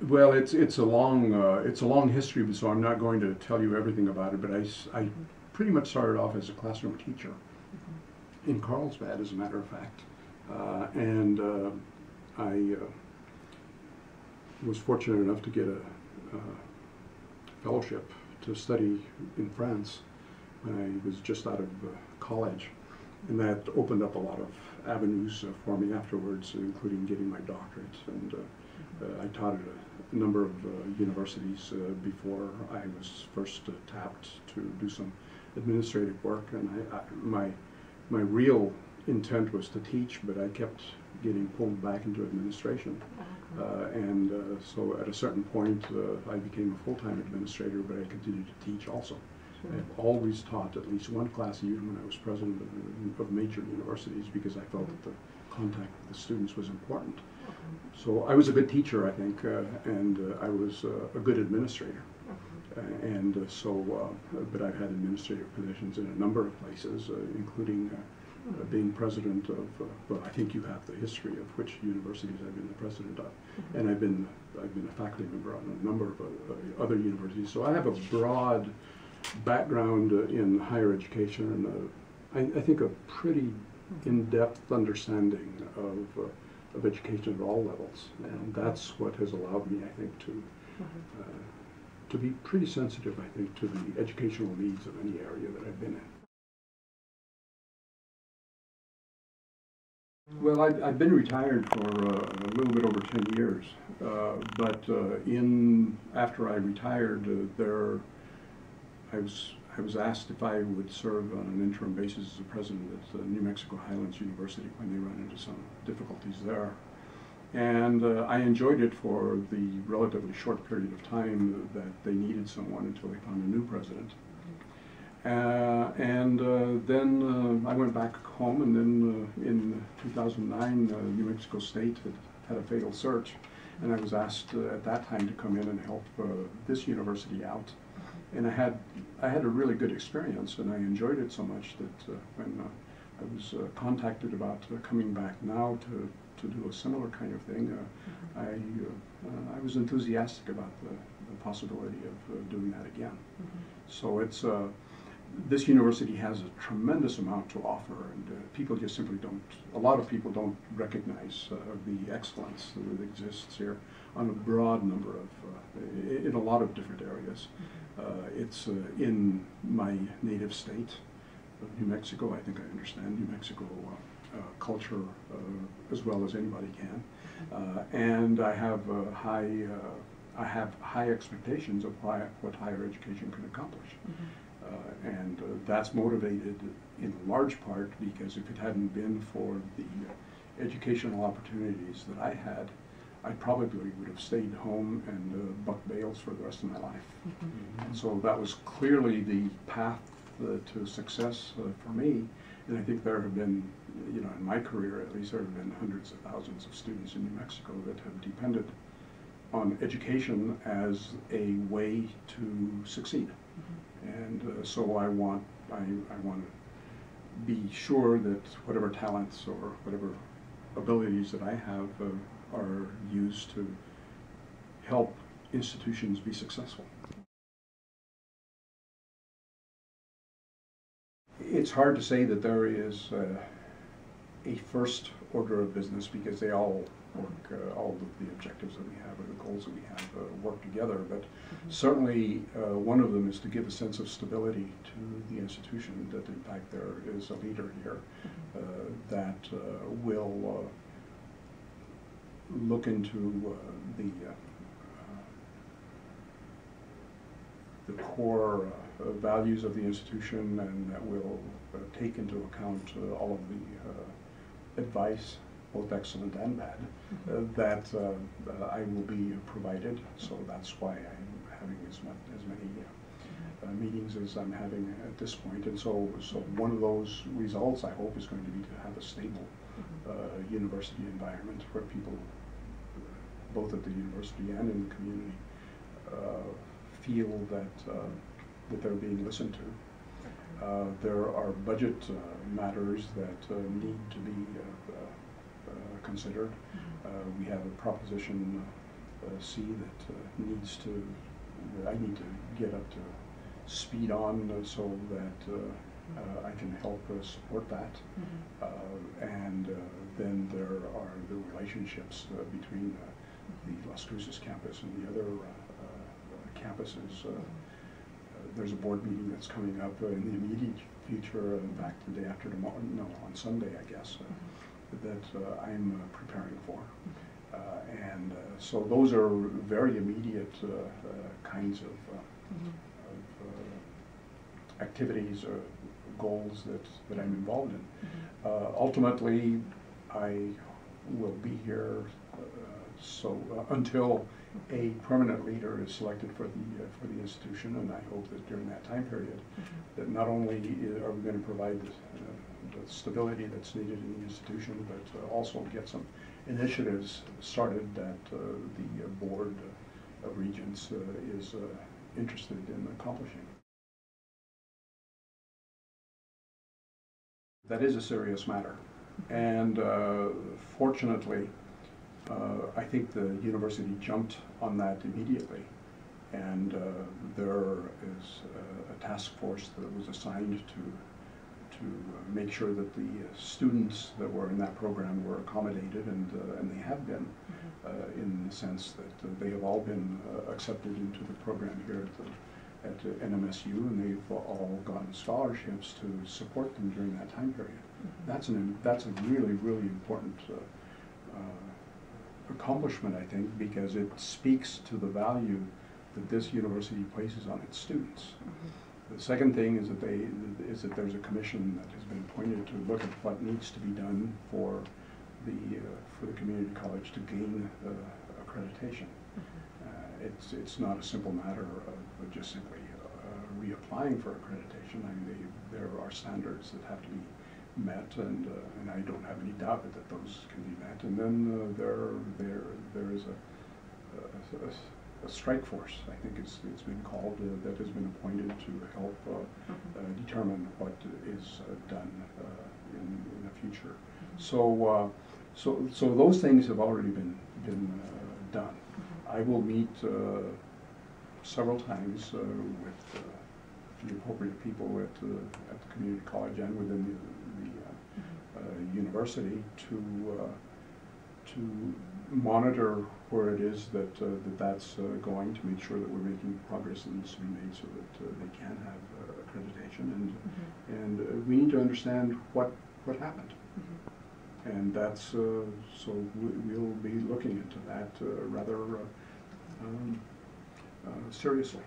Well, it's a long history, so I'm not going to tell you everything about it. But I pretty much started off as a classroom teacher in Carlsbad, as a matter of fact, and I was fortunate enough to get a fellowship to study in France when I was just out of college, and that opened up a lot of avenues for me afterwards, including getting my doctorate. And I taught at a number of universities before I was first tapped to do some administrative work. And my real intent was to teach, but I kept getting pulled back into administration. So at a certain point, I became a full-time administrator, but I continued to teach also. Sure. I've always taught at least one class a year when I was president of major universities, because I felt that the contact with the students was important. So I was a good teacher, I think, and I was a good administrator. But I've had administrative positions in a number of places, including being president of, well, I think you have the history of which universities I've been the president of, and I've been a faculty member on a number of other universities. So I have a broad background in higher education, and I think a pretty in-depth understanding of education at all levels, and that's what has allowed me, I think, to be pretty sensitive, I think, to the educational needs of any area that I've been in. Well, I've been retired for a little bit over 10 years, but after I retired, I was asked if I would serve on an interim basis as a president at New Mexico Highlands University when they run into some difficulties there. And I enjoyed it for the relatively short period of time that they needed someone until they found a new president. Then I went back home, and then in 2009, New Mexico State had a fatal search, and I was asked at that time to come in and help this university out. And I had a really good experience, and I enjoyed it so much that when I was contacted about coming back now to do a similar kind of thing, I was enthusiastic about the possibility of doing that again. So it's this university has a tremendous amount to offer, and people just simply don't, a lot of people don't recognize the excellence that exists here on a broad number of, in a lot of different areas. It's in my native state of New Mexico. I think I understand New Mexico culture as well as anybody can, and I have high expectations of what higher education can accomplish. And that's motivated in large part because if it hadn't been for the educational opportunities that I had, I probably would have stayed home and bucked bales for the rest of my life. And so that was clearly the path to success for me. And I think there have been, you know, in my career at least, there have been hundreds of thousands of students in New Mexico that have depended on education as a way to succeed. And so I want to be sure that whatever talents or whatever abilities that I have are used to help institutions be successful. It's hard to say that there is a first order of business, because they all work, all of the objectives that we have or the goals that we have work together, but certainly one of them is to give a sense of stability to the institution, that in fact there is a leader here that will look into the core values of the institution, and that will take into account all of the advice, both excellent and bad, that I will be provided. So that's why I'm having as many meetings as I'm having at this point. And so one of those results, I hope, is going to be to have a stable university environment where people, both at the university and in the community, feel that they're being listened to. There are budget matters that need to be considered. We have a proposition see that I need to get up to speed on so that I can help support that. And then there are the relationships between the Las Cruces campus and the other campuses. There's a board meeting that's coming up in the immediate future, in fact, the day after tomorrow, no, on Sunday, I guess, that I'm preparing for. And so those are very immediate kinds of activities or goals that I'm involved in. Ultimately, I will be here until a permanent leader is selected for the institution, and I hope that during that time period, that not only are we going to provide the stability that's needed in the institution, but also get some initiatives started that the Board of Regents is interested in accomplishing. That is a serious matter, and fortunately, I think the university jumped on that immediately, and there is a task force that was assigned to make sure that the students that were in that program were accommodated, and they have been, in the sense that they have all been accepted into the program here at NMSU, and they've all gotten scholarships to support them during that time period. That's a really, really important accomplishment, I think, because it speaks to the value that this university places on its students. The second thing is that there's a commission that has been appointed to look at what needs to be done for the community college to gain accreditation. It's not a simple matter of just simply reapplying for accreditation. I mean, there are standards that have to be met, and I don't have any doubt that those can be met. And then there is a strike force, I think it's been called, that has been appointed to help determine what is done in the future. So those things have already been done. I will meet several times with the appropriate people at the community college and within the university to monitor where it is that's going, to make sure that we're making progress that needs to be made so that they can have accreditation, and we need to understand what happened. And that's so we'll be looking into that rather seriously.